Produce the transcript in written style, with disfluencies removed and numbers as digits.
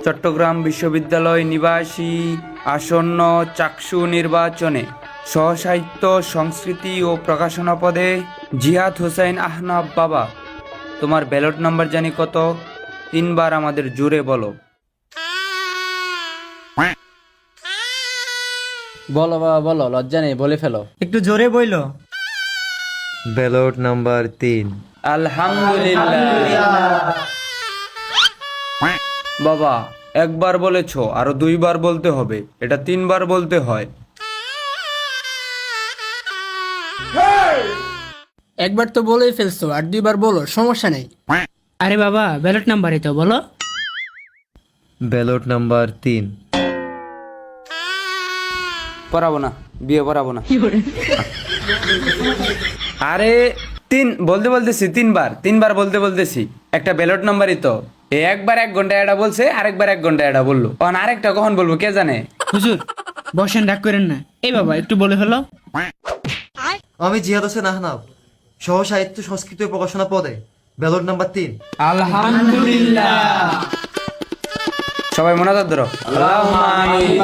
চট্টগ্রাম বিশ্ববিদ্যালয় নিবাসী আসন্ন চাকসু নির্বাচনে সহসাহিত্য সংস্কৃতি ও প্রকাশনা পদে জিহাদ হোসাইন আহনাফ বাবা, তোমার ব্যালট নাম্বার জানি কত? 3 বার আমাদের জুড়ে বলো। বলো বাবা বলো, লজ্জা নেই, বলে ফেলো। একটু জোরে বইলো। Ballot number 3। আলহামদুলিল্লাহ। বাবা, একবার বলেছো, আরো 2 বার বলতে হবে, এটা 3 বার বলতে হয়। একবার তো বলেই ফেলছো, আর 2বার বলো, সমস্যা নেই। আরে বাবা, ব্যালট নাম্বারই তো বলো। Ballot number 3। পড়াবো না, বিয়ে পড়াবো না। আরে বলতে বলতেছি 3 বার বলতে বলতেছি, একটা ব্যালট নাম্বারই তো। একবার 1 ঘন্টা এটা বলছে, আরেকবার 1 ঘন্টা এটা বললো, কারণ আরেকটা কখন বলবো কে জানে। হুজুর বসেন, রাগ করেন না। এই বাবা একটু বলে ফেলো। আমি জিহাদ হোসেন আহনাফ, সহ সাহিত্য সংস্কৃতি ও প্রকাশনা পদে ব্যালট নাম্বার 3। আলহামদুলিল্লাহ। সবাই মোনাজাত ধরো। আল্লাহুম্মা আমিন।